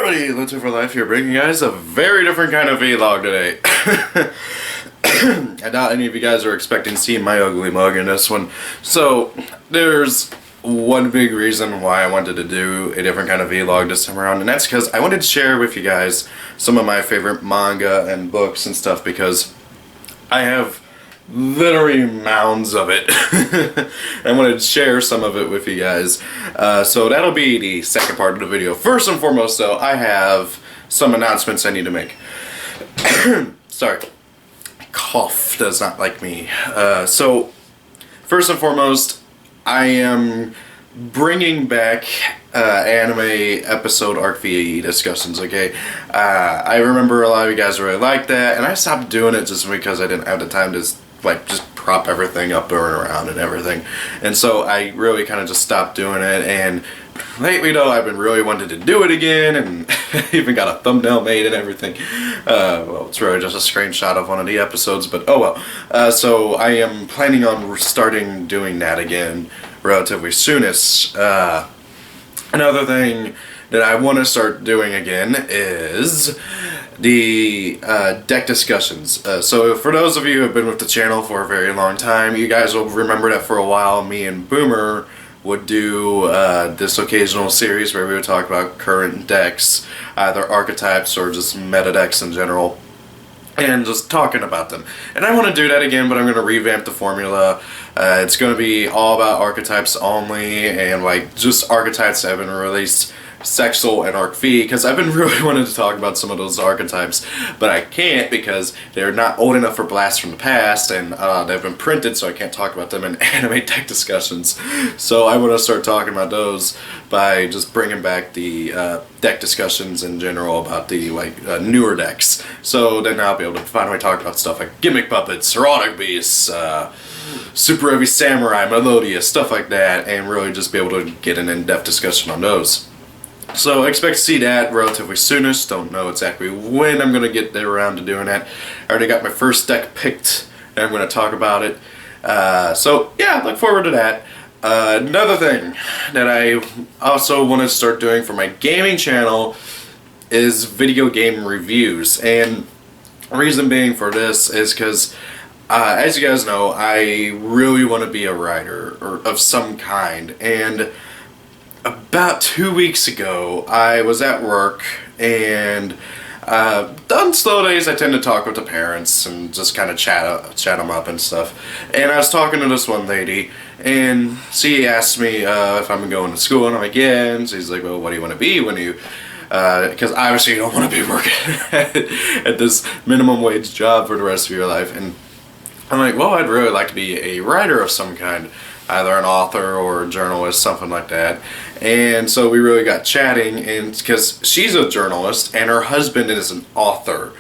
everybody, Let's for Life here, bringing you guys a very different kind of vlog today. I doubt any of you guys are expecting to see my ugly mug in this one. So, there's one big reason why I wanted to do a different kind of vlog this time around, and that's because I wanted to share with you guys some of my favorite manga and books and stuff, because I have literally mounds of it. I wanted to share some of it with you guys. So that'll be the second part of the video. First and foremost though, I have some announcements I need to make. Sorry. Cough does not like me. So, first and foremost, I am bringing back anime episode arc VAE discussions, okay? I remember a lot of you guys really liked that, and I stopped doing it just because I didn't have the time to just prop everything up and around and everything. And so I really kind of just stopped doing it, and lately though I've been really wanting to do it again, and even got a thumbnail made and everything. Well, it's really just a screenshot of one of the episodes, but oh well. So I am planning on starting doing that again relatively soonest. Another thing that I want to start doing again is the deck discussions. So for those of you who have been with the channel for a very long time, you guys will remember that for a while me and Boomer would do this occasional series where we would talk about current decks, either archetypes or just meta decks in general, and just talking about them. And I want to do that again, but I'm going to revamp the formula. It's going to be all about archetypes only, and like just archetypes that have been released Sexual and Arc V, because I've been really wanting to talk about some of those archetypes, but I can't because they're not old enough for Blast from the Past, and they've been printed, so I can't talk about them in anime deck discussions. So I want to start talking about those by just bringing back the deck discussions in general about the newer decks. So then I'll be able to finally talk about stuff like Gimmick Puppets, Erotic Beasts, Super Heavy Samurai, Melodious, stuff like that, and really just be able to get an in-depth discussion on those. So expect to see that relatively soonest. Don't know exactly when I'm going to get around to doing that. I already got my first deck picked, and I'm going to talk about it. So yeah, look forward to that. Another thing that I also want to start doing for my gaming channel is video game reviews. And the reason being for this is because, as you guys know, I really want to be a writer or of some kind. And about 2 weeks ago, I was at work, and on slow days I tend to talk with the parents and just kind of chat them up and stuff. And I was talking to this one lady, and she asked me if I'm going to school, and I'm like, yeah. And she's like, well, what do you want to be when you... because obviously you don't want to be working at this minimum wage job for the rest of your life. And I'm like, well, I'd really like to be a writer of some kind. Either an author or a journalist, something like that. And so we really got chatting, and because she's a journalist and her husband is an author.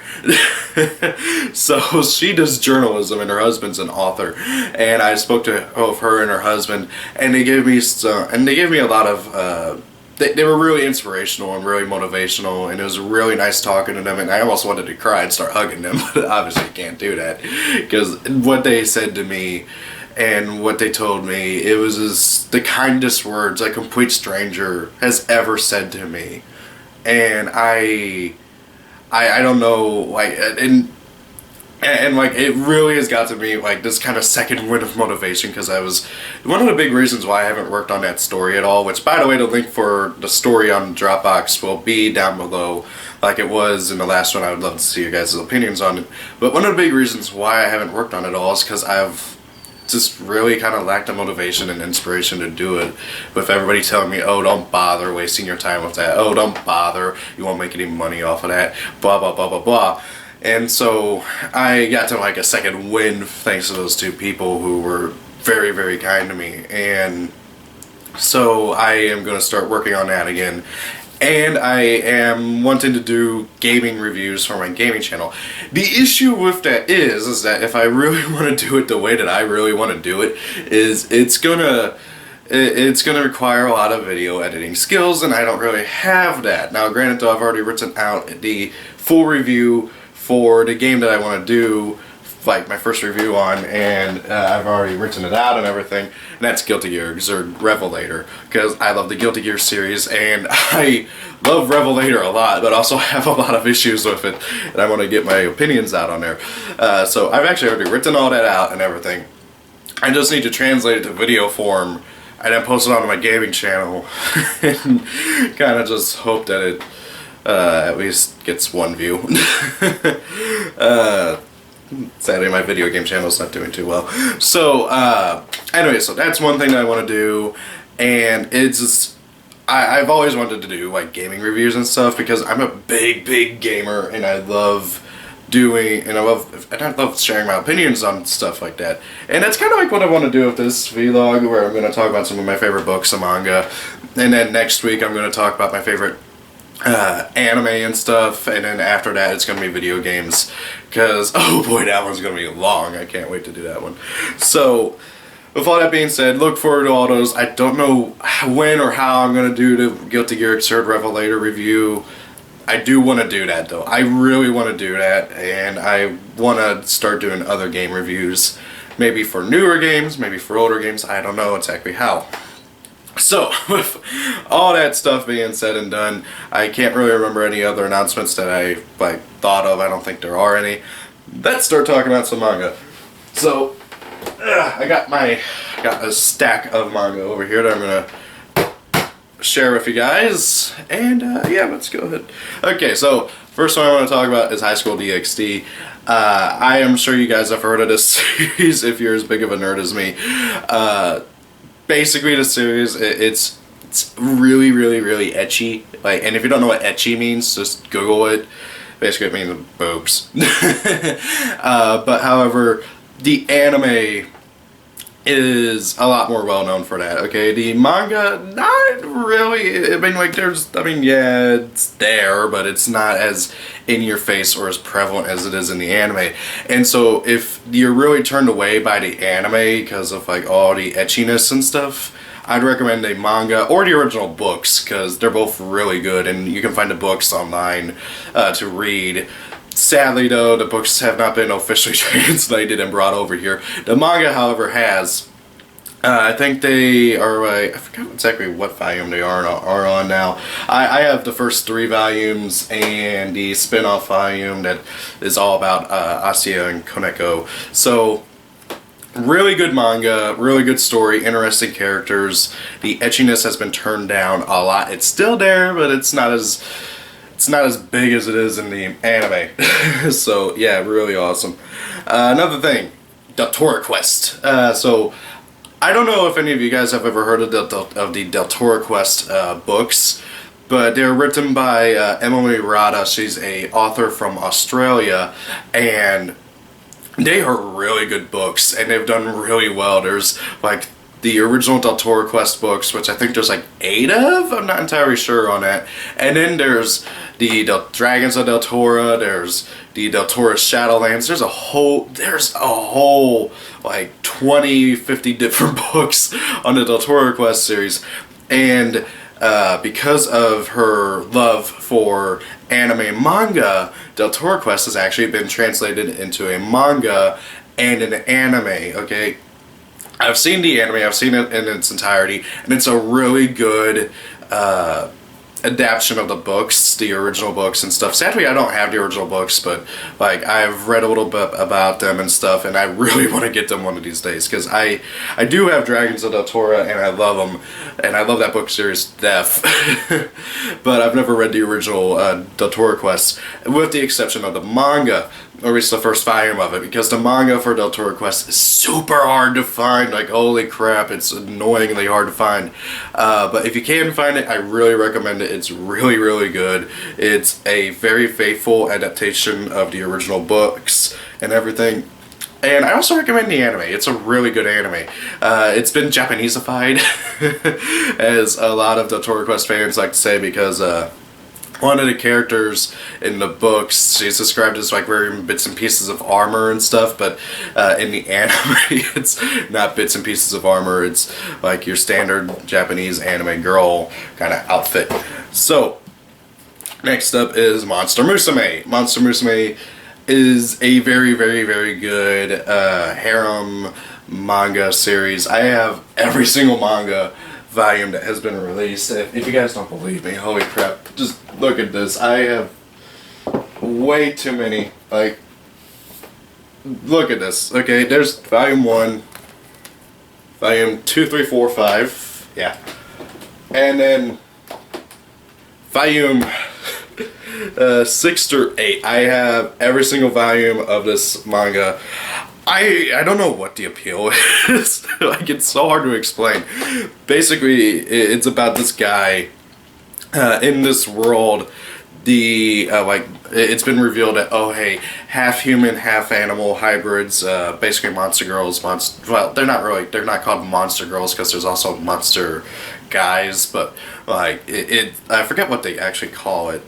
So she does journalism and her husband's an author. And I spoke to her and her husband, and they gave me a lot of they were really inspirational and really motivational, and it was really nice talking to them, and I almost wanted to cry and start hugging them, but obviously you can't do that, because what they said to me and what they told me, it was just the kindest words a complete stranger has ever said to me. And I don't know, like, and like, it really has got to me like this kind of second wind of motivation, because I was one of the big reasons why I haven't worked on that story at all, which, by the way, the link for the story on Dropbox will be down below like it was in the last one. I would love to see your guys' opinions on it. But one of the big reasons why I haven't worked on it all is because I've just really kind of lacked the motivation and inspiration to do it, with everybody telling me, oh, don't bother wasting your time with that, oh, don't bother, you won't make any money off of that, blah blah blah blah blah. And so I got to like a second win thanks to those two people who were very, very kind to me. And so I am going to start working on that again. And I am wanting to do gaming reviews for my gaming channel. The issue with that is that if I really want to do it the way that I really want to do it, is it's gonna require a lot of video editing skills, and I don't really have that. Now, granted though, I've already written out the full review for the game that I want to do like my first review on, and I've already written it out and everything, and that's Guilty Gear Xrd Revelator, because I love the Guilty Gear series, and I love Revelator a lot, but also have a lot of issues with it, and I want to get my opinions out on there. So I've actually already written all that out and everything. I just need to translate it to video form, and then post it onto my gaming channel, and kind of just hope that it at least gets one view. Sadly, my video game channel's not doing too well. So, anyway, so that's one thing that I want to do, and it's just, I've always wanted to do, like, gaming reviews and stuff, because I'm a big gamer, and I love doing, and I love sharing my opinions on stuff like that. And that's kind of like what I want to do with this vlog, where I'm going to talk about some of my favorite books and manga, and then next week I'm going to talk about my favorite anime and stuff, and then after that it's gonna be video games, because oh boy, that one's gonna be long. I can't wait to do that one. So with all that being said, look forward to all those. I don't know when or how I'm gonna do the Guilty Gear Xrd Revelator review. I do want to do that though. I really want to do that, and I want to start doing other game reviews, maybe for newer games, maybe for older games. I don't know exactly how. So, with all that stuff being said and done, I can't really remember any other announcements that I thought of. I don't think there are any. Let's start talking about some manga. So, I got a stack of manga over here that I'm gonna share with you guys, and yeah, let's go ahead. Okay, so first one I want to talk about is High School DxD. I am sure you guys have heard of this series if you're as big of a nerd as me. Basically, the series, it's really ecchi. Like, and if you don't know what ecchi means, just Google it. Basically, it means boobs. But however, the anime is a lot more well known for that. Okay, the manga, not really. I mean, like, yeah, it's there, but it's not as in your face or as prevalent as it is in the anime. And so if you're really turned away by the anime because of like all the etchiness and stuff, I'd recommend the manga or the original books, because they're both really good, and you can find the books online to read. Sadly though, the books have not been officially translated and brought over here. The manga, however, has. I think they are, I forgot exactly what volume they are on now. I have the first 3 volumes and the spin-off volume that is all about Asiya and Koneko. So, really good manga, really good story, interesting characters. The etchiness has been turned down a lot. It's still there, but it's not as big as it is in the anime. So, yeah, really awesome. Another thing, Deltora Quest. So, I don't know if any of you guys have ever heard of the Deltora Quest books, but they're written by Emily Rada. She's a author from Australia, and they are really good books, and they've done really well. There's like the original Deltora Quest books, which I think there's like 8 of. I'm not entirely sure on that. And then there's the Dragons of Deltora. There's the Deltora Shadowlands. There's a whole like 20, 50 different books on the Deltora Quest series. And because of her love for anime and manga, Deltora Quest has actually been translated into a manga and an anime, okay? I've seen the anime, I've seen it in its entirety, and it's a really good adaptation of the books, the original books and stuff. Sadly, I don't have the original books, but like I've read a little bit about them and stuff, and I really want to get them one of these days, because I do have Dragons of Deltora, and I love them, and I love that book series to death. But I've never read the original Deltora Quest, with the exception of the manga, or at least the first volume of it, because the manga for Deltora Quest is super hard to find. Like, holy crap, it's annoyingly hard to find. But if you can find it, I really recommend it. It's really good. It's a very faithful adaptation of the original books and everything. And I also recommend the anime. It's a really good anime. It's been Japaneseified, as a lot of Deltora Quest fans like to say, because one of the characters in the books, she's described as like wearing bits and pieces of armor and stuff, but in the anime, it's not bits and pieces of armor. It's like your standard Japanese anime girl kind of outfit. So, next up is Monster Musume. Monster Musume is a very, very, very good harem manga series. I have every single manga volume that has been released. If you guys don't believe me, holy crap, just look at this. I have way too many. Like, look at this. Okay, there's volume 1, volume 2, 3, 4, 5, yeah, and then volume 6 through 8. I have every single volume of this manga. I don't know what the appeal is. Like, it's so hard to explain. Basically, it's about this guy in this world. Like, it's been revealed that, oh hey, half human, half animal hybrids, basically monster girls, well, they're not called monster girls because there's also monster guys, but like I forget what they actually call it.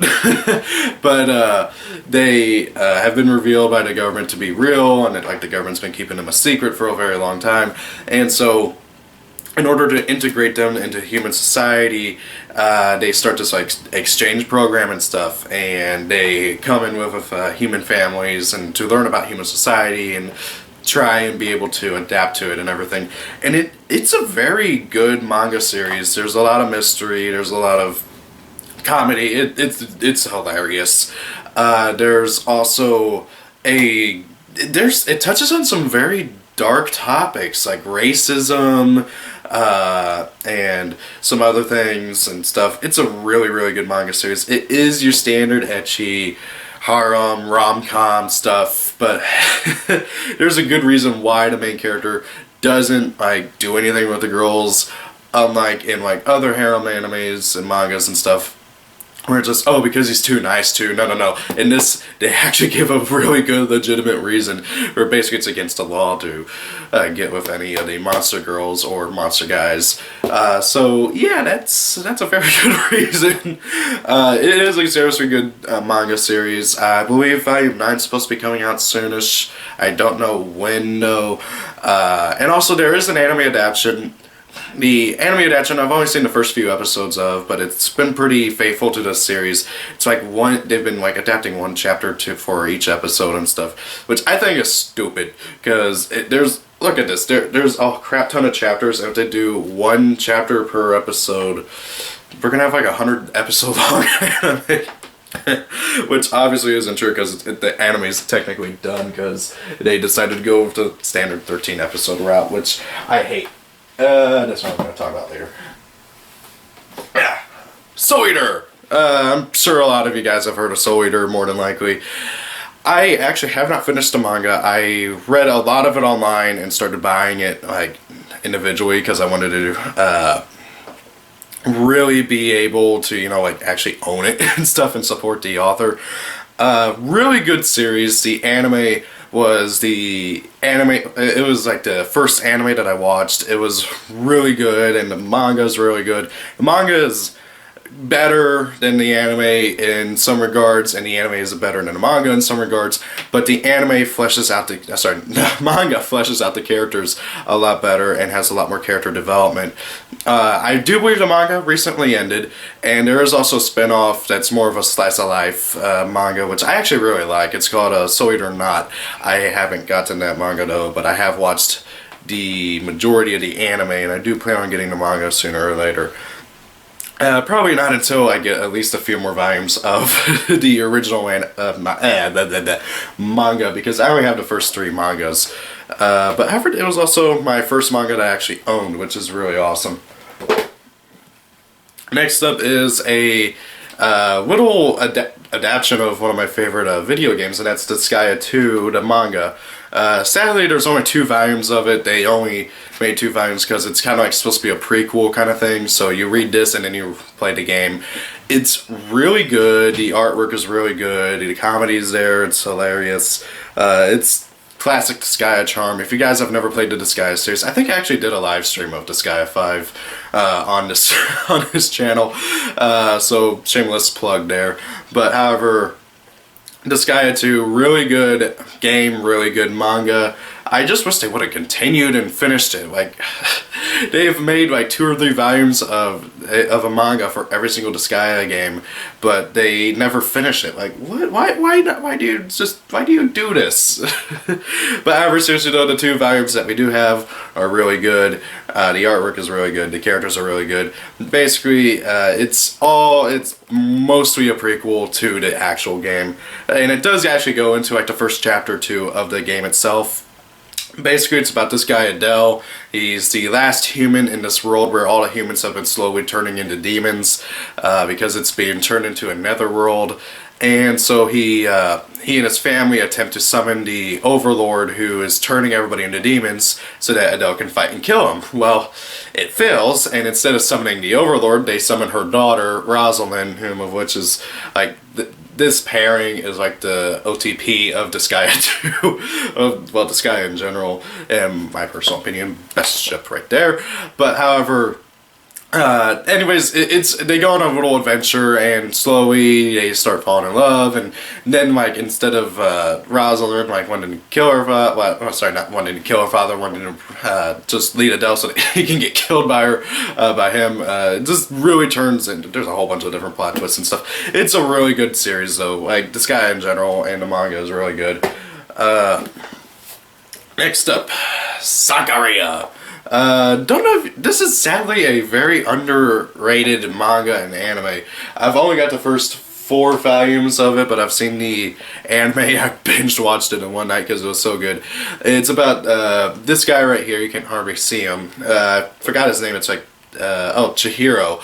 But they have been revealed by the government to be real, and like the government's been keeping them a secret for a very long time, and so in order to integrate them into human society, they start this like exchange program and stuff, and they come in with human families and to learn about human society and try and be able to adapt to it and everything. And it's a very good manga series. There's a lot of mystery. There's a lot of comedy. It's hilarious. There's also it touches on some very dark topics like racism and some other things and stuff. It's a really, really good manga series. It is your standard ecchi harem rom-com stuff, but there's a good reason why the main character doesn't like do anything with the girls, unlike in like other harem animes and mangas and stuff, where it's just, oh, because he's too nice to. No. In this, they actually give a really good, legitimate reason, where basically it's against the law to get with any of the monster girls or monster guys. So yeah, that's a very good reason. It is a seriously good manga series. I believe volume 9 is supposed to be coming out soonish. I don't know when though. And also there is an anime adaptation. The anime adaptation I've only seen the first few episodes of, but it's been pretty faithful to this series. It's like they've been like adapting one chapter for each episode and stuff, which I think is stupid, because look at this, there's a crap ton of chapters, and if they do one chapter per episode, we're gonna have like 100 episode long anime. Which obviously isn't true, because the anime is technically done, because they decided to go with the standard 13 episode route, which I hate. That's what I'm going to talk about later. Yeah. Soul Eater! I'm sure a lot of you guys have heard of Soul Eater, more than likely. I actually have not finished the manga. I read a lot of it online and started buying it like individually, because I wanted to really be able to, like actually own it and stuff and support the author. Really good series. The anime was it was like the first anime that I watched. It was really good, and the manga is really good. The manga is better than the anime in some regards, and the anime is better than the manga in some regards, but the manga fleshes out the characters a lot better and has a lot more character development. I do believe the manga recently ended, and there is also a spin-off that's more of a slice of life manga, which I actually really like. It's called Soul Eater Not. I haven't gotten that manga though, but I have watched the majority of the anime, and I do plan on getting the manga sooner or later. Probably not until I get at least a few more volumes of the original manga, because I only have the first 3 mangas. But I heard it was also my first manga that I actually owned, which is really awesome. Next up is a little adaptation of one of my favorite video games, and that's Disgaea 2, the manga. Sadly, there's only 2 volumes of it. They only made 2 volumes because it's kind of like supposed to be a prequel kind of thing. So you read this and then you play the game. It's really good. The artwork is really good. The comedy is there. It's hilarious. It's classic Disgaea charm. If you guys have never played the Disgaea series, I think I actually did a live stream of Disgaea 5 on this channel. So shameless plug there. But however, Disgaea 2, really good game, really good manga. I just wish they would have continued and finished it. Like, they've made like 2 or 3 volumes of a manga for every single Disgaea game, but they never finish it. Like, what? Why do you do this? But however, seriously though, the 2 volumes that we do have are really good. The artwork is really good. The characters are really good. Basically, it's mostly a prequel to the actual game, and it does actually go into like the first chapter or 2 of the game itself. Basically, it's about this guy, Adele. He's the last human in this world where all the humans have been slowly turning into demons because it's being turned into a netherworld. And so he and his family attempt to summon the Overlord, who is turning everybody into demons, so that Adele can fight and kill him. Well, it fails, and instead of summoning the Overlord, they summon her daughter, Rosalind, whom of which is like this pairing is like the OTP of Disgaea 2, well, Disgaea in general, in my personal opinion, best ship right there. But however, anyways, they go on a little adventure, and slowly they start falling in love, and then like instead of Rosalind like wanting to kill her father, well, sorry, not wanting to kill her father, wanting to just lead Adele so that he can get killed by her, by him, it just really turns into, there's a whole bunch of different plot twists and stuff. It's a really good series though. Like, this guy in general and the manga is really good. Next up, Sakuria. Don't know if, this is sadly a very underrated manga and anime. I've only got the first 4 volumes of it, but I've seen the anime. I binge watched it in one night because it was so good. It's about this guy right here. You can hardly see him. I forgot his name. It's like Chihiro.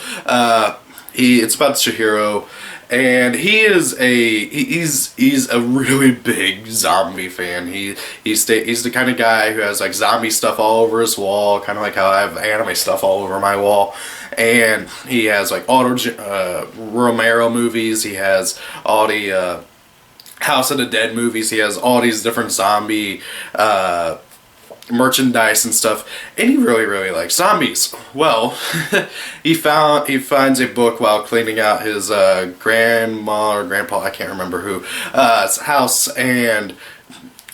It's about Chihiro. And he's a really big zombie fan. He's the kind of guy who has like zombie stuff all over his wall, kind of like how I have anime stuff all over my wall. And he has like all the Romero movies. He has all the House of the Dead movies. He has all these different zombie merchandise and stuff, and he really likes zombies. Well, he finds a book while cleaning out his grandma or grandpa, I can't remember who, house, and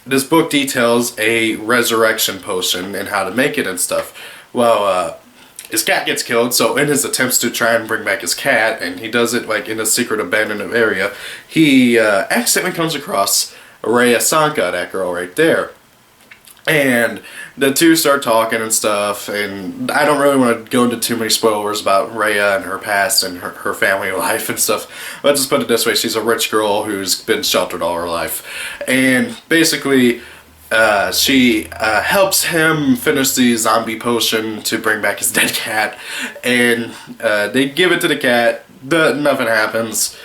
this book details a resurrection potion and how to make it and stuff. Well, his cat gets killed, so in his attempts to try and bring back his cat, and he does it like in a secret abandoned area, he accidentally comes across Raya Sanka, that girl right there. And the 2 start talking and stuff, and I don't really want to go into too many spoilers about Raya and her past and her family life and stuff. Let's just put it this way, she's a rich girl who's been sheltered all her life. And basically, she helps him finish the zombie potion to bring back his dead cat, and they give it to the cat, nothing happens.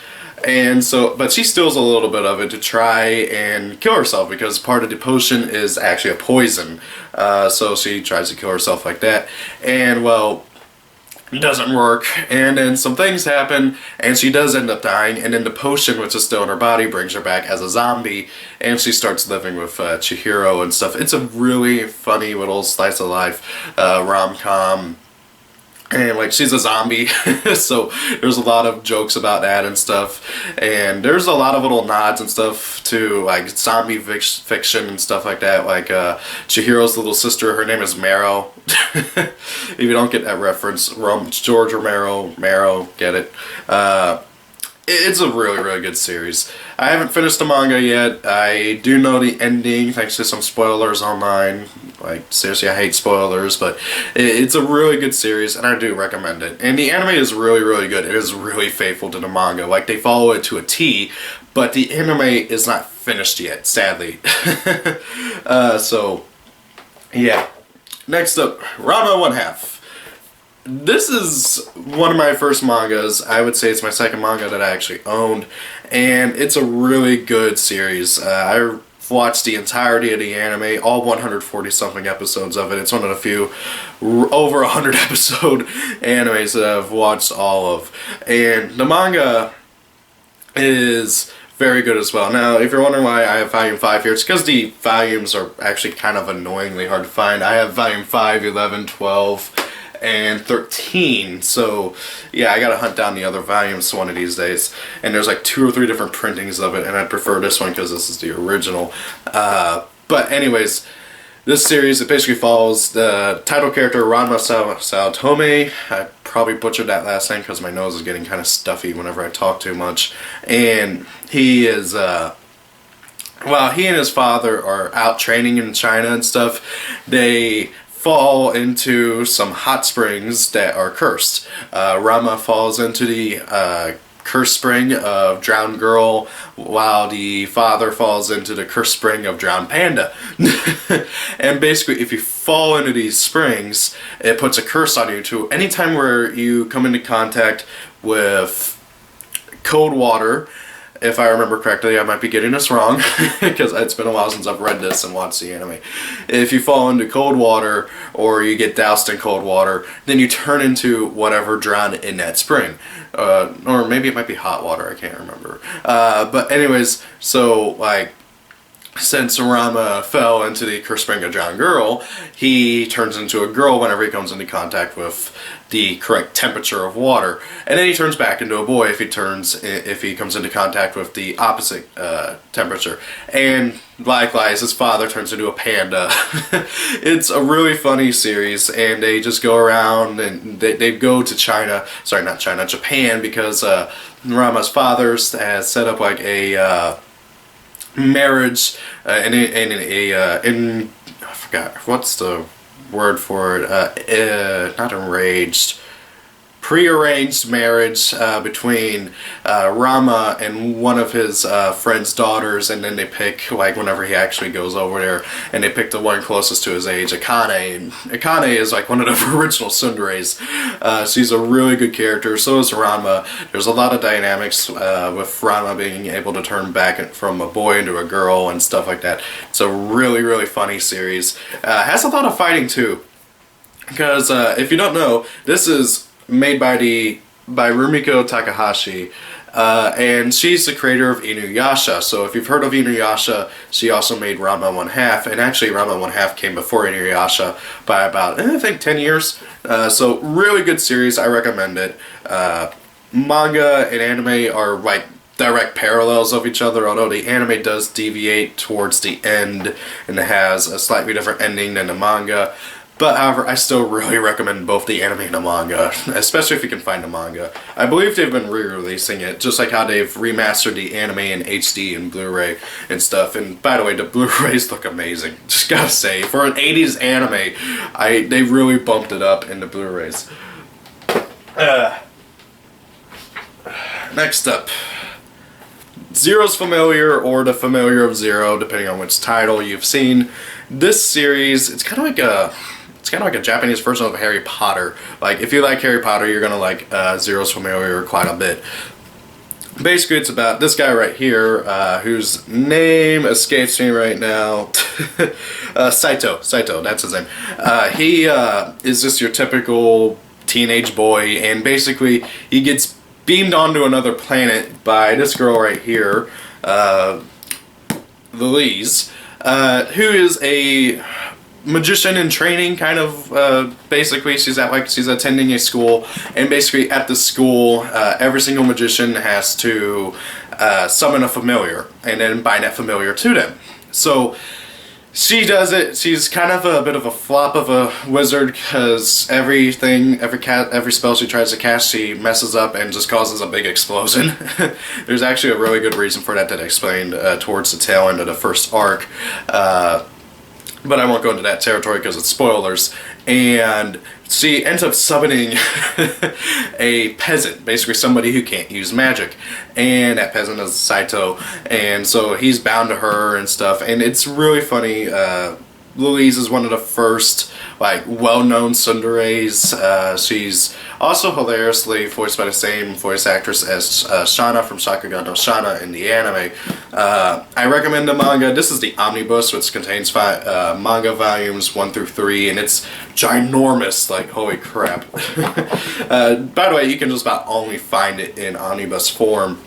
And so, but she steals a little bit of it to try and kill herself, because part of the potion is actually a poison. So she tries to kill herself like that, and well, it doesn't work, and then some things happen, and she does end up dying, and then the potion, which is still in her body, brings her back as a zombie, and she starts living with Chihiro and stuff. It's a really funny little slice of life rom-com. And like, she's a zombie, so there's a lot of jokes about that and stuff, and there's a lot of little nods and stuff to like zombie fiction and stuff like that. Like Chihiro's little sister, her name is Marrow. If you don't get that reference, George Romero, get it. It's a really good series. I haven't finished the manga yet. I do know the ending thanks to some spoilers online. Like, seriously, I hate spoilers, but it's a really good series, and I do recommend it. And the anime is really good. It is really faithful to the manga. Like, they follow it to a T, but the anime is not finished yet, sadly. So, yeah. Next up, Rama 1/2. This is one of my first mangas. I would say it's my second manga that I actually owned, and it's a really good series. I watched the entirety of the anime, all 140 something episodes of it. It's one of the few over 100 episode animes that I've watched all of, and the manga is very good as well. Now, if you're wondering why I have volume 5 here, it's because the volumes are actually kind of annoyingly hard to find. I have volume 5, 11, 12, and 13, so yeah, I gotta hunt down the other volumes one of these days, and there's like 2 or 3 different printings of it, and I prefer this one because this is the original. But anyways, this series, it basically follows the title character Rama Saotome. I probably butchered that last name because my nose is getting kind of stuffy whenever I talk too much. And he is, well, he and his father are out training in China and stuff. They fall into some hot springs that are cursed. Rama falls into the cursed spring of drowned girl, while the father falls into the cursed spring of drowned panda. And basically, if you fall into these springs, it puts a curse on you too. Anytime where you come into contact with cold water, if I remember correctly, I might be getting this wrong, because it's been a while since I've read this and watched the anime. If you fall into cold water, or you get doused in cold water, then you turn into whatever drowned in that spring. Or maybe it might be hot water, I can't remember. But anyways, so, like, since Rama fell into the cursed spring of drowned girl, he turns into a girl whenever he comes into contact with the correct temperature of water, and then he turns back into a boy if he comes into contact with the opposite temperature. And likewise, his father turns into a panda. It's a really funny series, and they just go around and they go to Japan, because Rama's father has set up like a marriage in I forgot what's the word for it, not enraged, prearranged marriage between Rama and one of his friend's daughters, and then they pick, like, whenever he actually goes over there, and they pick the one closest to his age, Akane. And Akane is like one of the original tsunderes. She's a really good character, so is Rama. There's a lot of dynamics with Rama being able to turn back from a boy into a girl and stuff like that. It's a really, really funny series. Has a lot of fighting too, because if you don't know, this is made by Rumiko Takahashi, and she's the creator of Inuyasha. So if you've heard of Inuyasha, she also made Rama 1/2, and actually Rama 1/2 came before Inuyasha by about, I think, 10 years. So really good series, I recommend it. Manga and anime are like direct parallels of each other, although the anime does deviate towards the end and has a slightly different ending than the manga. But however, I still really recommend both the anime and the manga, especially if you can find the manga. I believe they've been re-releasing it, just like how they've remastered the anime in HD and Blu-ray and stuff. And by the way, the Blu-rays look amazing. Just gotta say, for an 80s anime, they really bumped it up in the Blu-rays. Next up, Zero's Familiar, or The Familiar of Zero, depending on which title you've seen. This series, it's kind of like a Japanese version of Harry Potter. Like, if you like Harry Potter, you're gonna like Zero's Familiar quite a bit. Basically, it's about this guy right here, whose name escapes me right now. Saito, that's his name. He is just your typical teenage boy, and basically he gets beamed onto another planet by this girl right here, Louise, who is a magician in training, kind of. Basically, she's attending a school, and basically at the school, every single magician has to summon a familiar and then bind that familiar to them. So she does it. She's kind of a bit of a flop of a wizard, because every spell she tries to cast, she messes up and just causes a big explosion. There's actually a really good reason for that explained towards the tail end of the first arc. But I won't go into that territory because it's spoilers. And she ends up summoning a peasant, basically somebody who can't use magic. And that peasant is Saito. And so he's bound to her and stuff. And it's really funny. Louise is one of the first, like, well-known tsunderes. She's also hilariously voiced by the same voice actress as Shana from Shakugan no Shana in the anime. I recommend the manga. This is the omnibus, which contains manga volumes 1 through 3, and it's ginormous. Like, holy crap. By the way, you can just about only find it in omnibus form.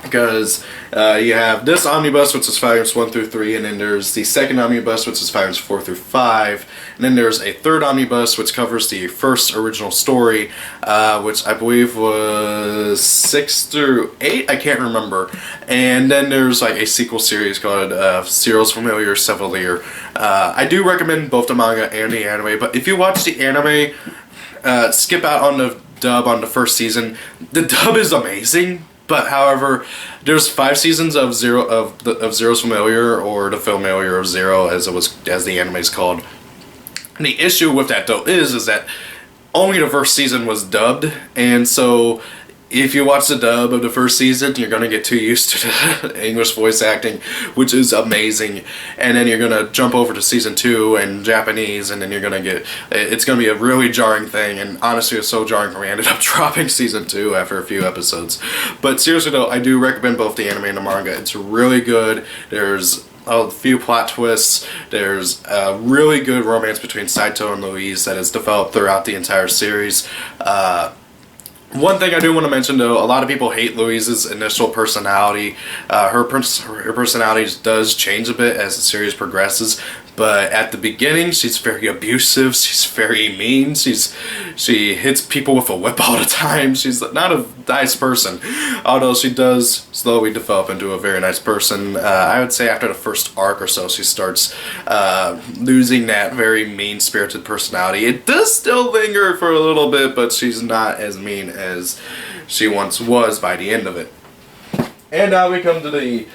because you have this omnibus, which is volumes 1 through 3, and then there's the second omnibus, which is volumes 4 through 5, and then there's a third omnibus, which covers the first original story, which I believe was 6 through 8, I can't remember, and then there's like a sequel series called Serial's Familiar Sevalier. I do recommend both the manga and the anime, but if you watch the anime, skip out on the dub on the first season. The dub is amazing. But however, there's 5 seasons of Zero's Familiar, or the Familiar of Zero, as the anime is called. And the issue with that though is that only the first season was dubbed, and so if you watch the dub of the first season, you're gonna get too used to the English voice acting, which is amazing, and then you're gonna jump over to season 2 and Japanese, and then it's gonna be a really jarring thing. And honestly, it was so jarring for me, I ended up dropping season 2 after a few episodes. But seriously though, I do recommend both the anime and the manga. It's really good. There's a few plot twists. There's a really good romance between Saito and Louise that is developed throughout the entire series. One thing I do want to mention though, a lot of people hate Louise's initial personality. Her personality does change a bit as the series progresses, but at the beginning she's very abusive, she's very mean, she hits people with a whip all the time, she's not a nice person, although she does slowly develop into a very nice person. I would say after the first arc or so she starts losing that very mean-spirited personality. It does still linger for a little bit, but she's not as mean as she once was by the end of it. And now we come to the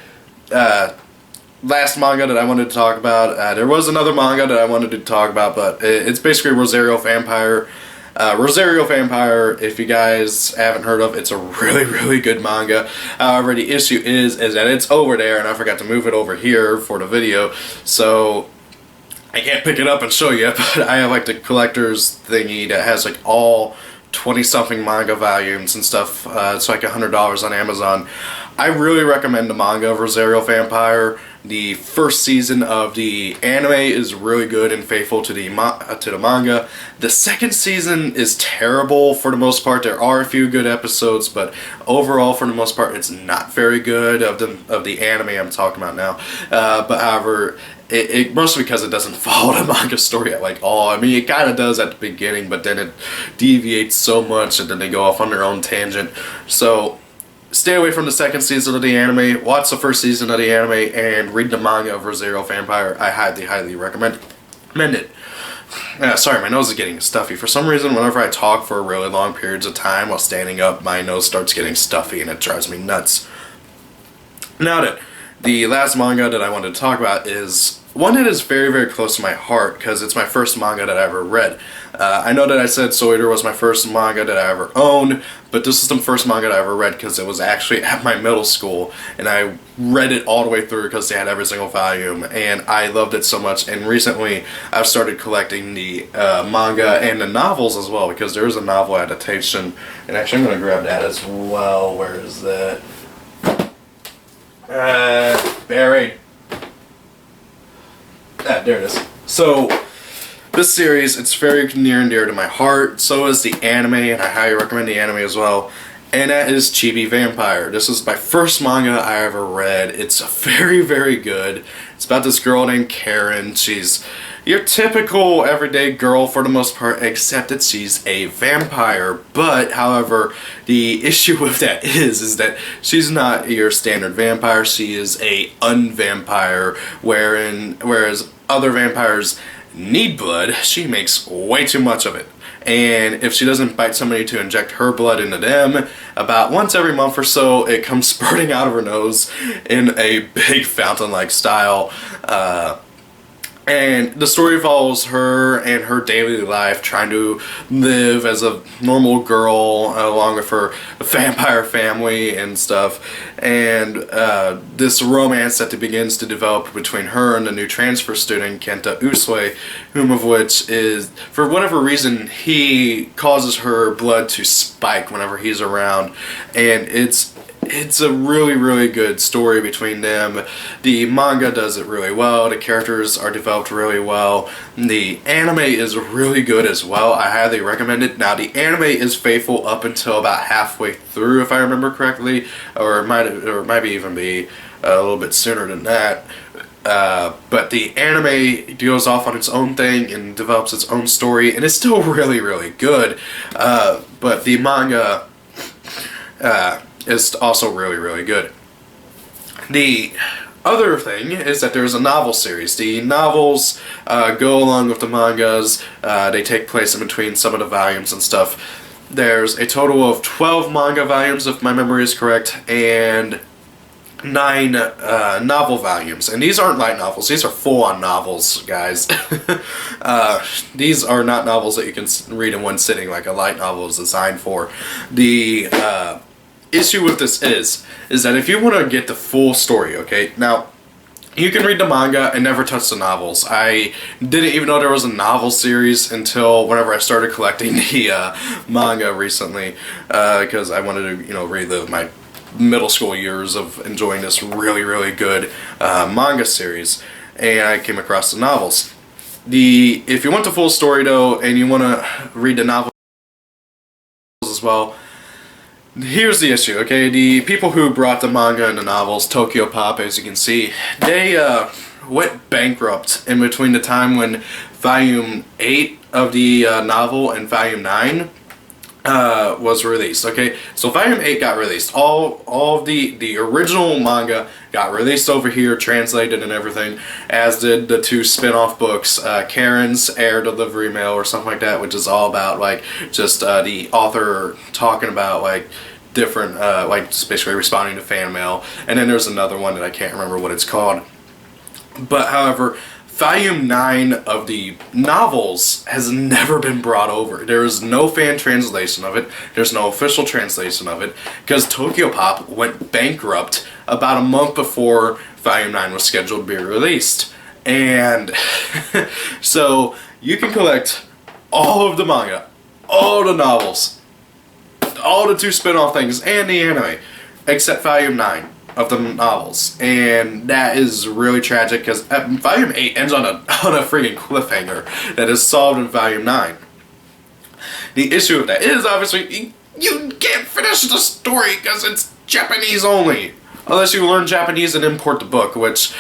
last manga that I wanted to talk about. There was another manga that I wanted to talk about, but it's basically Rosario Vampire. Rosario Vampire, if you guys haven't heard of, it's a really, really good manga. However, the issue is that it's over there, and I forgot to move it over here for the video, so I can't pick it up and show you, but I have like the collector's thingy that has like all 20-something manga volumes and stuff. It's like $100 on Amazon. I really recommend the manga of Rosario Vampire. The first season of the anime is really good and faithful to the manga. The second season is terrible for the most part. There are a few good episodes, but overall, for the most part, it's not very good of the anime I'm talking about now. But however, it mostly because it doesn't follow the manga story at like all. I mean, it kind of does at the beginning, but then it deviates so much, and then they go off on their own tangent. So stay away from the second season of the anime, watch the first season of the anime, and read the manga of Rosario Vampire. I highly, highly recommend it. Sorry, my nose is getting stuffy. For some reason, whenever I talk for really long periods of time while standing up, my nose starts getting stuffy, and it drives me nuts. Now then, the last manga that I wanted to talk about is one that is very, very close to my heart, because it's my first manga that I ever read. I know that I said Soider was my first manga that I ever owned, but this is the first manga that I ever read because it was actually at my middle school, and I read it all the way through because they had every single volume, and I loved it so much. And recently I've started collecting the manga and the novels as well, because there is a novel adaptation, and actually I'm going to grab that as well. Where is that? Buried. There it is. So this series, it's very near and dear to my heart. So is the anime, and I highly recommend the anime as well. And that is Chibi Vampire. This is my first manga I ever read. It's very, very good. It's about this girl named Karen. She's your typical everyday girl for the most part, except that she's a vampire. But, however, the issue with that is that she's not your standard vampire. She is a unvampire, whereas other vampires need blood, she makes way too much of it. And if she doesn't bite somebody to inject her blood into them, about once every month or so, it comes spurting out of her nose in a big fountain-like style. And the story follows her and her daily life, trying to live as a normal girl along with her vampire family and stuff. And this romance that begins to develop between her and the new transfer student, Kenta Usui, whom of which is, for whatever reason, he causes her blood to spike whenever he's around. And it's a really, really good story between them. The manga does it really well. The characters are developed really well. The anime is really good as well. I highly recommend it. Now, the anime is faithful up until about halfway through, if I remember correctly, or it might even be a little bit sooner than that. But the anime goes off on its own thing and develops its own story, and it's still really, really good. But the manga is also really, really good. The other thing is that there's a novel series. The novels go along with the mangas. They take place in between some of the volumes and stuff. There's a total of 12 manga volumes, if my memory is correct, and 9 novel volumes. And these aren't light novels. These are full-on novels, guys. These are not novels that you can read in one sitting like a light novel is designed for. The issue with this is that if you want to get the full story, okay, now you can read the manga and never touch the novels. I didn't even know there was a novel series until whenever I started collecting the manga recently, because I wanted to, relive my middle school years of enjoying this really, really good manga series, and I came across the novels. If you want the full story though, and you want to read the novels as well, here's the issue, okay? The people who brought the manga and the novels, Tokyo Pop, as you can see, they went bankrupt in between the time when Volume 8 of the novel and Volume 9 was released, okay? So Volume 8 got released. All of the original manga got released over here, translated and everything, as did the 2 spin-off books, Karen's Air Delivery Mail or something like that, which is all about, like, just the author talking about, like, different, like, just basically responding to fan mail. And then there's another one that I can't remember what it's called. But, however, Volume 9 of the novels has never been brought over. There is no fan translation of it. There's no official translation of it, because Tokyo Pop went bankrupt about a month before Volume 9 was scheduled to be released. And so you can collect all of the manga, all the novels, all the 2 spin-off things, and the anime, except Volume 9 of the novels, and that is really tragic because Volume 8 ends on a freaking cliffhanger that is solved in Volume 9. The issue with that is obviously you can't finish the story because it's Japanese only, unless you learn Japanese and import the book, which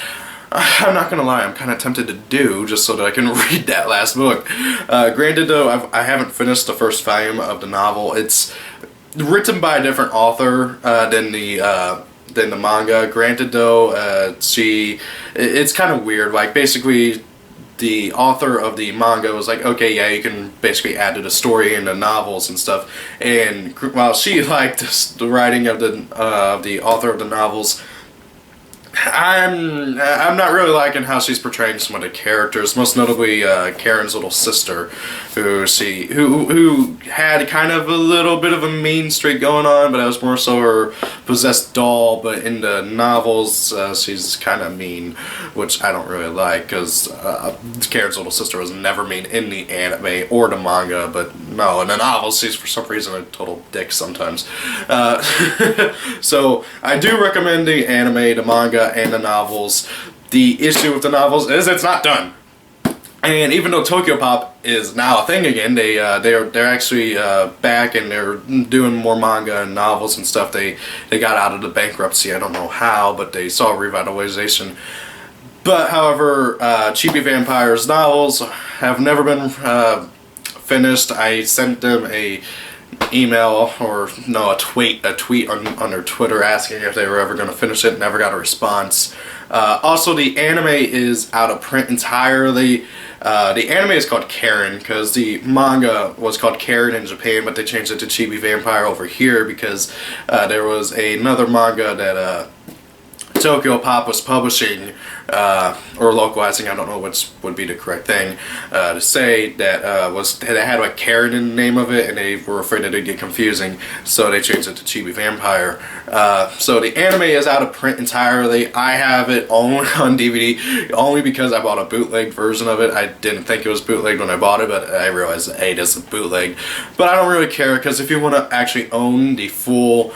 I'm not gonna lie, I'm kind of tempted to do just so that I can read that last book. Granted though, I haven't finished the first volume of the novel. It's written by a different author than the manga. Granted though, it's kind of weird. Like, basically the author of the manga was like, okay, yeah, you can basically add to the story in the novels and stuff. And while she liked the writing of the author of the novels, I'm not really liking how she's portraying some of the characters, most notably Karen's little sister, who had kind of a little bit of a mean streak going on, but that was more so her possessed doll. But in the novels, she's kind of mean, which I don't really like, because Karen's little sister was never mean in the anime or the manga, but no, in the novels she's for some reason a total dick sometimes. So I do recommend the anime, the manga, and the novels. The issue with the novels is it's not done. And even though Tokyo Pop is now a thing again, they're actually back and they're doing more manga and novels and stuff. They got out of the bankruptcy. I don't know how, but they saw revitalization. But however, Chibi Vampire's novels have never been finished. I sent them a tweet on their Twitter asking if they were ever going to finish it. Never got a response. Also, the anime is out of print entirely. The anime is called Karen because the manga was called Karen in Japan, but they changed it to Chibi Vampire over here because there was another manga that Tokyo Pop was publishing, or localizing, I don't know which would be the correct thing to say, that had like Karen in the name of it, and they were afraid that it'd get confusing, so they changed it to Chibi Vampire. So the anime is out of print entirely. I have it only on DVD, only because I bought a bootleg version of it. I didn't think it was bootlegged when I bought it, but I realized that it isn't bootleg. But I don't really care, because if you want to actually own the full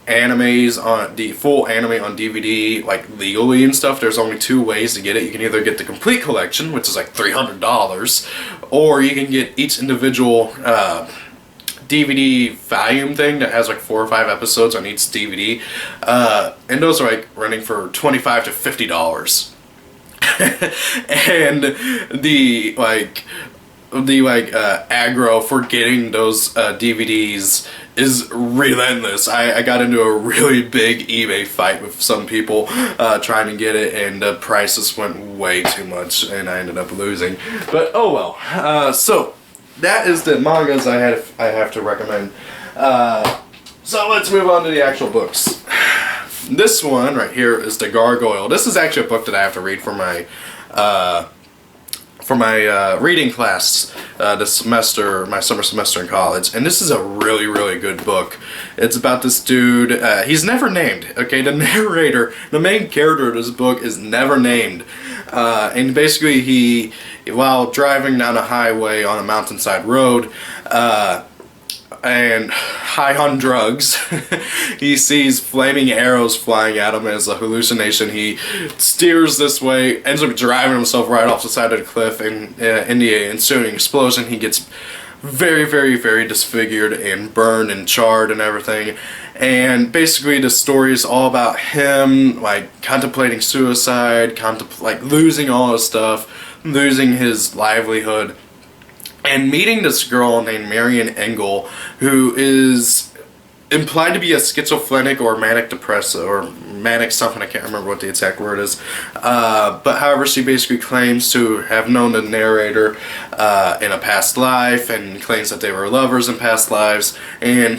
animes on the full anime on DVD, like legally and stuff, there's only two ways to get it. You can either get the complete collection, which is like $300, or you can get each individual DVD volume thing that has like 4 or 5 episodes on each DVD, and those are like running for $25 to $50. And the aggro for getting those DVDs is relentless. I got into a really big eBay fight with some people trying to get it, and the prices went way too much, and I ended up losing. But oh well. So that is the mangas I have to recommend. So let's move on to the actual books. This one right here is the Gargoyle. This is actually a book that I have to read for my reading class this semester, my summer semester in college, and this is a really, really good book. It's about this dude. He's never named. Okay, the narrator, the main character of this book, is never named, and basically he, while driving down a highway on a mountainside road, and high on drugs, he sees flaming arrows flying at him as a hallucination. He steers this way, ends up driving himself right off the side of the cliff, and in the ensuing explosion he gets very, very, very disfigured and burned and charred and everything. And basically the story is all about him, like, contemplating suicide, like losing all his stuff, losing his livelihood, and meeting this girl named Marion Engel, who is implied to be a schizophrenic or manic depressive, or manic something, I can't remember what the exact word is. But however, she basically claims to have known the narrator in a past life, and claims that they were lovers in past lives. And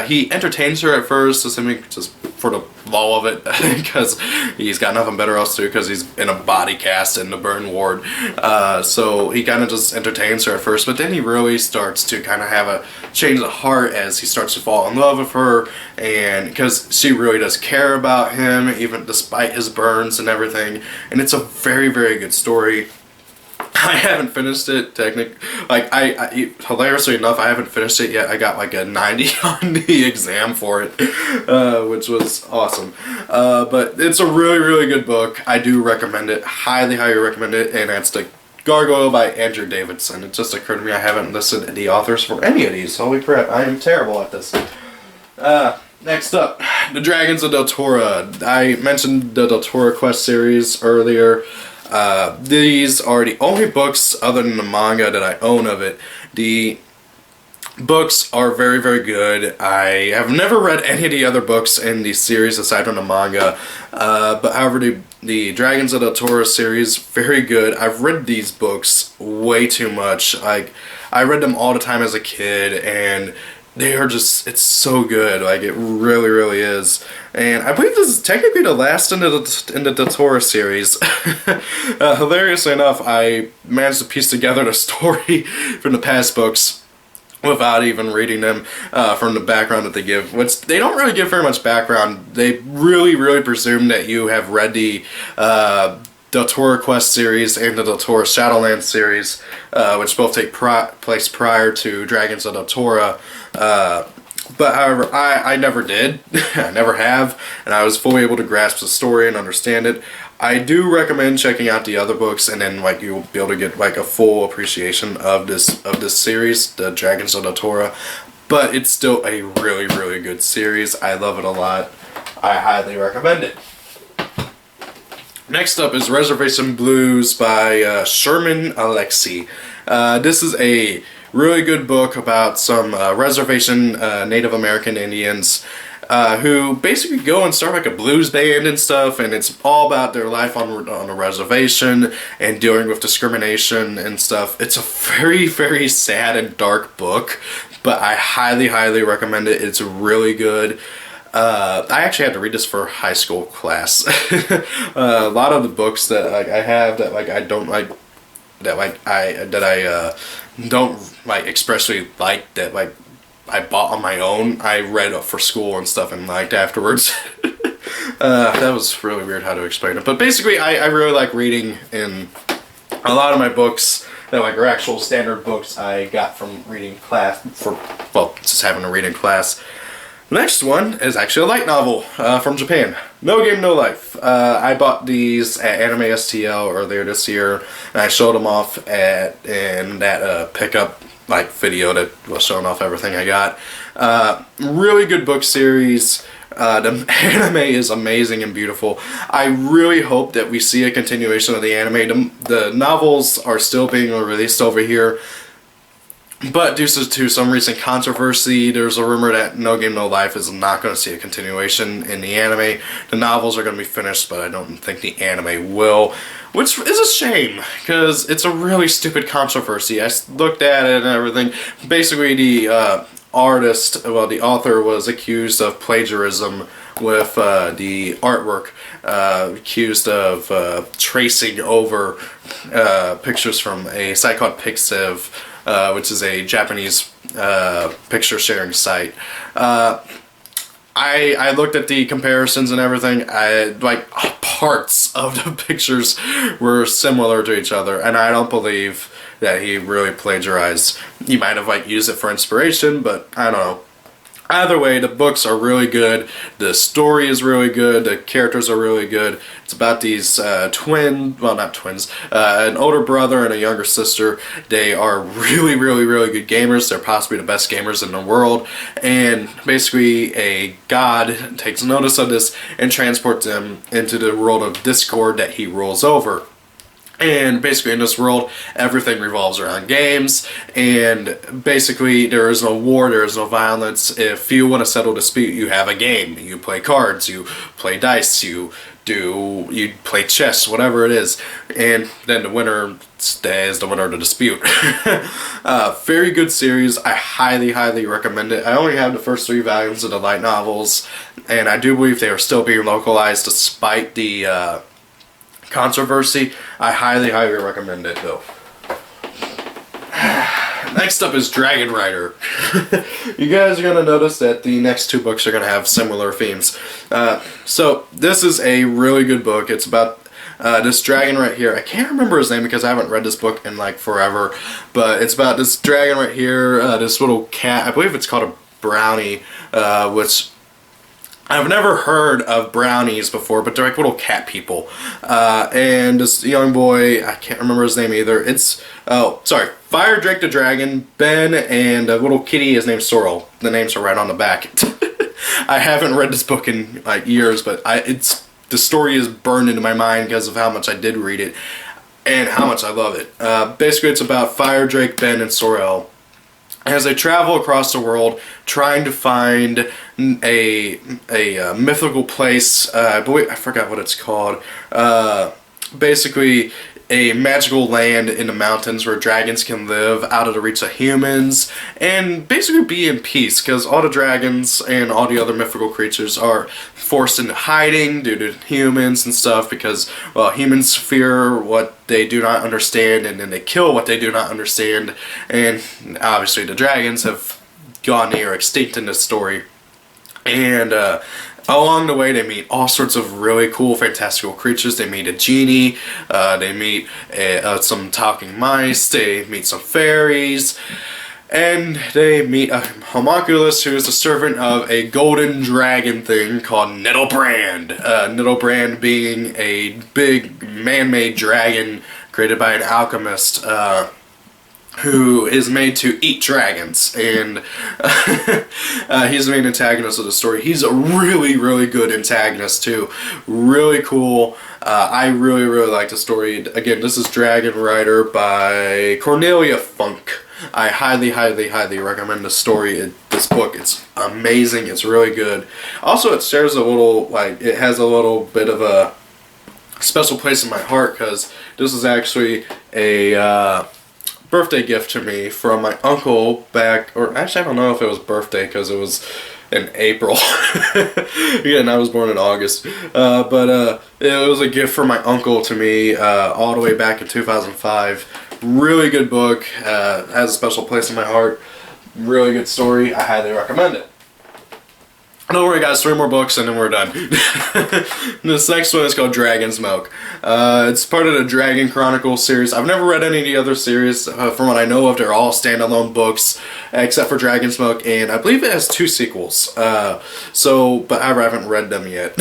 he entertains her at first, just for the law of it, because he's got nothing better else to do, because he's in a body cast in the burn ward. So he kind of just entertains her at first, but then he really starts to kind of have a change of heart as he starts to fall in love with her, and because she really does care about him, even despite his burns and everything. And it's a very, very good story. I haven't finished it, technically. Like, I hilariously enough, I haven't finished it yet. I got like a 90 on the exam for it, which was awesome. But it's a really, really good book. I do recommend it. Highly, highly recommend it. And that's the Gargoyle by Andrew Davidson. It just occurred to me I haven't listed the authors for any of these. Holy crap, I am terrible at this. Next up, The Dragons of Deltora. I mentioned the Deltora Quest series earlier. These are the only books other than the manga that I own of it. The books are very, very good. I have never read any of the other books in the series aside from the manga, but however, the Dragons of Deltora series, very good. I've read these books way too much. Like, I read them all the time as a kid, and they are just, it's so good. Like, it really, really is. And I believe this is technically the last in the Deltora series. Hilariously enough, I managed to piece together the story from the past books without even reading them from the background that they give, which they don't really give very much background. They really, really presume that you have read the Deltora Quest series and the Deltora Shadowlands series, which both take place prior to Dragons of Deltora. But however, I never did. I never have, and I was fully able to grasp the story and understand it. I do recommend checking out the other books, and then like you'll be able to get like a full appreciation of this series, the Dragons of Deltora. But it's still a really, really good series. I love it a lot. I highly recommend it. Next up is Reservation Blues by Sherman Alexie. This is a really good book about some reservation Native American Indians who basically go and start like a blues band and stuff, and it's all about their life on a reservation and dealing with discrimination and stuff. It's a very, very sad and dark book, but I highly, highly recommend it. It's really good. I actually had to read this for high school class. A lot of the books that like I have that like I don't like, that like I don't like expressly like, that like I bought on my own, I read for school and stuff and liked afterwards. That was really weird how to explain it, but basically I really like reading, and a lot of my books that like are actual standard books I got from reading class, well, just having a reading class. The next one is actually a light novel from Japan. No Game, No Life. I bought these at Anime STL earlier this year, and I showed them off in that pickup video that was showing off everything I got. Really good book series. The anime is amazing and beautiful. I really hope that we see a continuation of the anime. The novels are still being released over here, but due to some recent controversy, there's a rumor that No Game No Life is not going to see a continuation in the anime. The novels are going to be finished, but I don't think the anime will, which is a shame, because it's a really stupid controversy. I looked at it and everything. Basically, the the author was accused of plagiarism with the artwork, accused of tracing over pictures from a site called Pixiv, which is a Japanese picture sharing site. I looked at the comparisons and everything. Parts of the pictures were similar to each other, and I don't believe that he really plagiarized. He might have used it for inspiration, but I don't know. Either way, the books are really good. The story is really good. The characters are really good. It's about these not twins, an older brother and a younger sister. They are really, really, really good gamers. They're possibly the best gamers in the world. And basically, a god takes notice of this and transports them into the world of Discord that he rules over. And basically in this world, everything revolves around games, and basically there is no war, there is no violence. If you want to settle a dispute, you have a game. You play cards, you play dice, you play chess, whatever it is, and then the winner stays the winner of the dispute. Very good series. I highly, highly recommend it. I only have the first 3 volumes of the light novels, and I do believe they are still being localized despite the controversy. I highly, highly recommend it though. Next up is Dragon Rider. You guys are going to notice that the next 2 books are going to have similar themes. So this is a really good book. It's about this dragon right here. I can't remember his name because I haven't read this book in forever, but it's about this dragon right here, this little cat. I believe it's called a brownie, which I've never heard of brownies before, but they're like little cat people. And this young boy, I can't remember his name either. Fire Drake the Dragon, Ben, and a little kitty, his name's Sorrel. The names are right on the back. I haven't read this book in years, but the story is burned into my mind because of how much I did read it and how much I love it. Basically, it's about Fire Drake, Ben, and Sorrel as they travel across the world trying to find a mythical place. I forgot what it's called. Basically a magical land in the mountains where dragons can live out of the reach of humans and basically be in peace, because all the dragons and all the other mythical creatures are forced into hiding due to humans and stuff, because, well, humans fear what they do not understand and then they kill what they do not understand, and obviously the dragons have gone near extinct in this story. And along the way, they meet all sorts of really cool, fantastical creatures. They meet a genie, they meet some talking mice, they meet some fairies, and they meet a homunculus who is the servant of a golden dragon thing called Nettlebrand. Nettlebrand being a big man-made dragon created by an alchemist, who is made to eat dragons, and he's the main antagonist of the story. He's a really, really good antagonist too. Really cool. I really, really like the story. Again, this is Dragon Rider by Cornelia Funk. I highly, highly, highly recommend this story. This book, it's amazing. It's really good. Also, it shares a little, it has a little bit of a special place in my heart, because this is actually a birthday gift to me from my uncle back, or actually I don't know if it was birthday because it was in April. Again, I was born in August, but it was a gift from my uncle to me all the way back in 2005. Really good book, has a special place in my heart. Really good story. I highly recommend it. Don't worry guys, 3 more books and then we're done. This next one is called Dragon's Milk. It's part of the Dragon Chronicles series. I've never read any of the other series. From what I know of, they're all standalone books, except for Dragon's Milk, and I believe it has 2 sequels. But I haven't read them yet.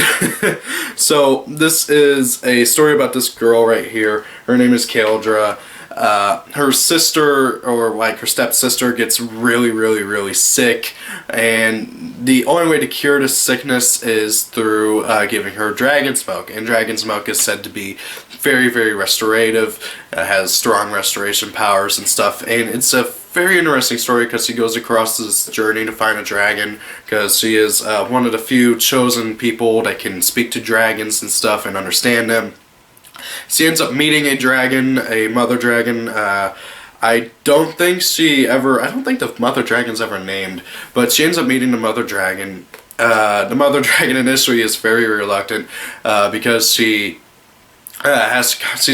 So this is a story about this girl right here. Her name is Kaldra. Her sister, or like her stepsister, gets really sick, and the only way to cure this sickness is through giving her dragon's milk. And dragon's milk is said to be very restorative, has strong restoration powers and stuff, and it's a very interesting story because she goes across this journey to find a dragon, because she is one of the few chosen people that can speak to dragons and stuff and understand them. She ends up meeting a dragon, a mother dragon. I don't think the mother dragon's ever named, but she ends up meeting the mother dragon. The mother dragon initially is very reluctant because she's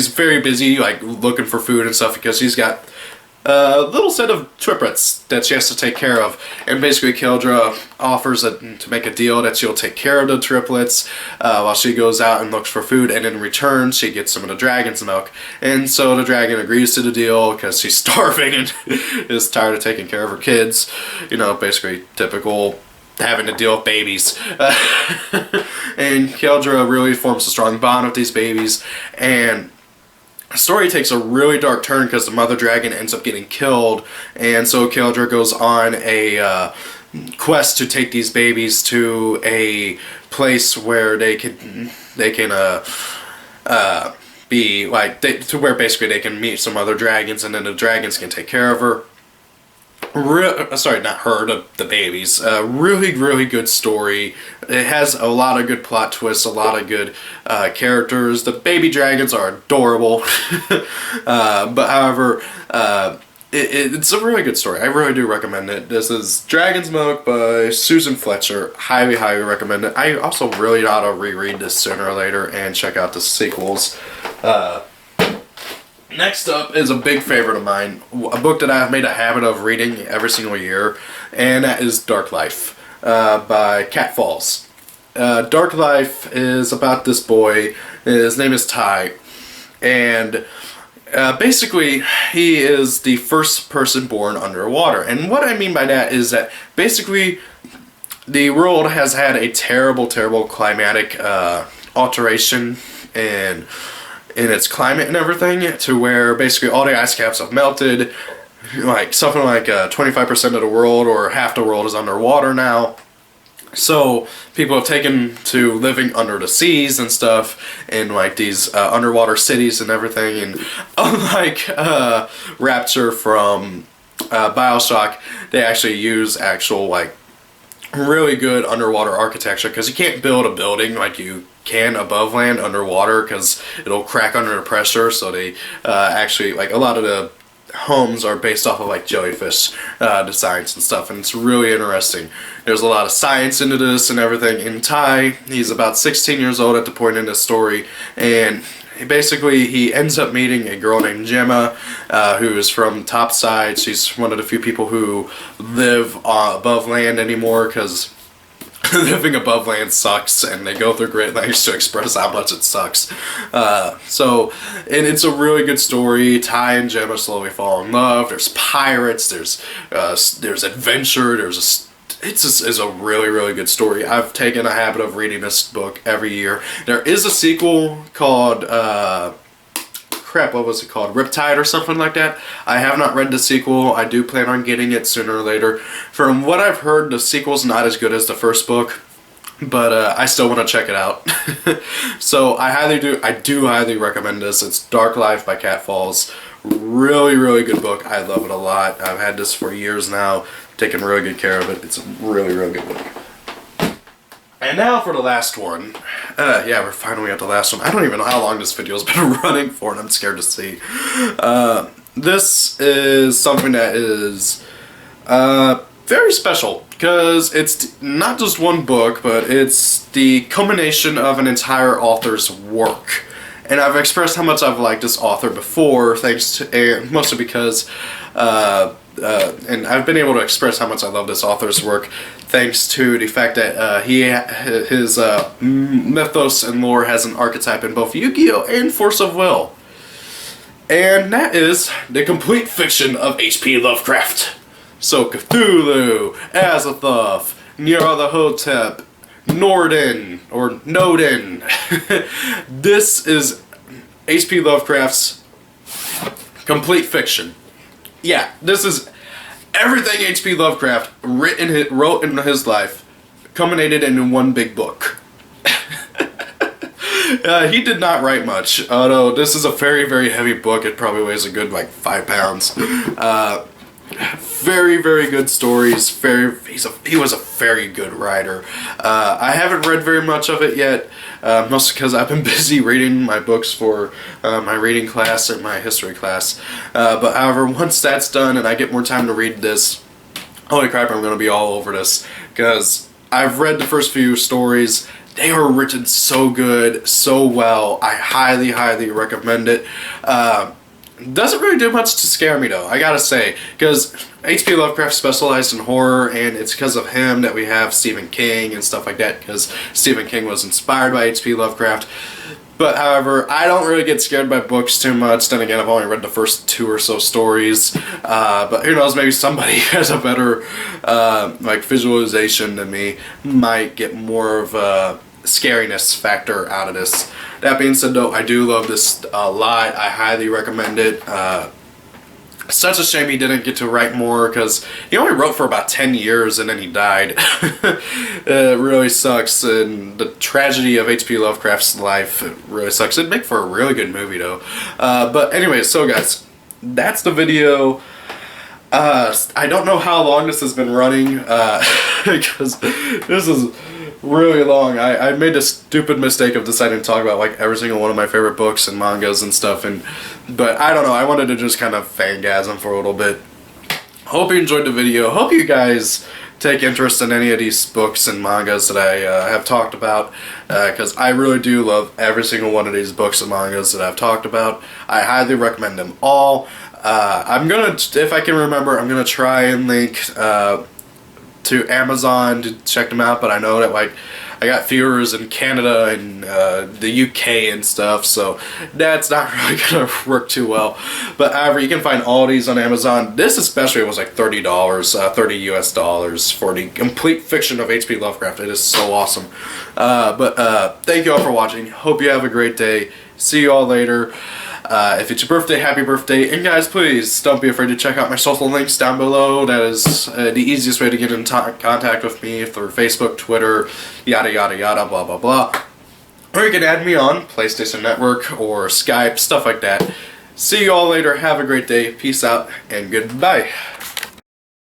very busy, like looking for food and stuff, because she's got a little set of triplets that she has to take care of, and basically Kaldra offers to make a deal that she'll take care of the triplets while she goes out and looks for food, and in return she gets some of the dragon's milk. And so the dragon agrees to the deal because she's starving and is tired of taking care of her kids. You know, basically typical having to deal with babies. And Kaldra really forms a strong bond with these babies, and the story takes a really dark turn because the mother dragon ends up getting killed, and so Kaldra goes on a quest to take these babies to a place where they can be like to where basically they can meet some other dragons, and then the dragons can take care of her. Sorry, not her, the babies. Really good story. It has a lot of good plot twists, a lot of good characters. The baby dragons are adorable. But however, it's a really good story. I really do recommend it. This is Dragon's Milk by Susan Fletcher. Highly recommend it. I also really ought to reread this sooner or later and check out the sequels. Next up is a big favorite of mine, a book that I've made a habit of reading every single year, and that is Dark Life by Cat Falls. Dark Life is about this boy. His name is Ty, and basically he is the first person born underwater. And what I mean by that is that basically the world has had a terrible climatic alteration and in its climate and everything, to where basically all the ice caps have melted. Like something like 25% of the world or half the world is underwater now. So people have taken to living under the seas and stuff, in like these underwater cities and everything. And unlike Rapture from Bioshock, they actually use actual like really good underwater architecture, because you can't build a building like you can above land underwater because it'll crack under the pressure. So they actually, like, a lot of the homes are based off of like jellyfish designs and stuff, and it's really interesting. There's a lot of science into this and everything. In Ty, he's about 16 years old at the point in this story, and basically he ends up meeting a girl named Gemma who is from Topside. She's one of the few people who live above land anymore, because living above land sucks, and they go through great lengths to express how much it sucks. And it's a really good story. Ty and Gemma slowly fall in love. There's pirates. There's adventure. It's a really good story. I've taken a habit of reading this book every year. There is a sequel called what was it called? Riptide or something like that. I have not read the sequel. I do plan on getting it sooner or later. From what I've heard, the sequel's not as good as the first book, but I still want to check it out. So I do highly recommend this. It's Dark Life by Cat Falls. Really good book. I love it a lot. I've had this for years now. Taking really good care of it. It's a really good book. And now for the last one. Yeah, we're finally at the last one. I don't even know how long this video's been running for, and I'm scared to see. This is something that is very special, because it's not just one book, but it's the culmination of an entire author's work. And I've expressed how much I've liked this author before, thanks to, mostly because and I've been able to express how much I love this author's work thanks to the fact that his mythos and lore has an archetype in both Yu-Gi-Oh! And Force of Will. And that is the complete fiction of H.P. Lovecraft. So Cthulhu, Azathoth, Nyarlathotep, Norden, or Nodin. This is H.P. Lovecraft's complete fiction. Yeah, this is everything H.P. Lovecraft wrote in his life, culminated in one big book. He did not write much, although this is a very, very heavy book. It probably weighs a good, like, 5 pounds. Very, very good stories. He was a very good writer. I haven't read very much of it yet, mostly because I've been busy reading my books for my reading class and my history class. But however, once that's done and I get more time to read this, holy crap, I'm going to be all over this, because I've read the first few stories. They are written so good, so well. I highly, highly recommend it. Doesn't really do much to scare me, though, I gotta say, because H.P. Lovecraft specialized in horror, and it's because of him that we have Stephen King and stuff like that, because Stephen King was inspired by H.P. Lovecraft. But however, I don't really get scared by books too much. Then again, I've only read the first 2 or so stories. But who knows, maybe somebody has a better like visualization than me, might get more of a scariness factor out of this. That being said, though, I do love this a lot. I highly recommend it. Such a shame he didn't get to write more, because he only wrote for about 10 years and then he died. It really sucks, and the tragedy of H.P. Lovecraft's life, it really sucks. It'd make for a really good movie, though. But anyways, so guys, that's the video. I don't know how long this has been running, because this is really long. I made a stupid mistake of deciding to talk about like every single one of my favorite books and mangas and stuff, but I don't know, I wanted to just kind of fangasm for a little bit. Hope you enjoyed the video. Hope you guys take interest in any of these books and mangas that I have talked about, because I really do love every single one of these books and mangas that I've talked about. I highly recommend them all. I'm gonna, if I can remember, I'm gonna try and link to Amazon to check them out, but I know that like I got viewers in Canada and the UK and stuff, so that's not really gonna work too well. But however, you can find all these on Amazon. This especially was like $30, 30 US dollars for the complete fiction of H.P. Lovecraft. It is so awesome. But thank you all for watching. Hope you have a great day. See you all later. If it's your birthday, happy birthday. And guys, please don't be afraid to check out my social links down below. That is the easiest way to get in contact with me, through Facebook, Twitter, yada yada yada, blah blah blah. Or you can add me on PlayStation Network or Skype, stuff like that. See you all later. Have a great day. Peace out and goodbye.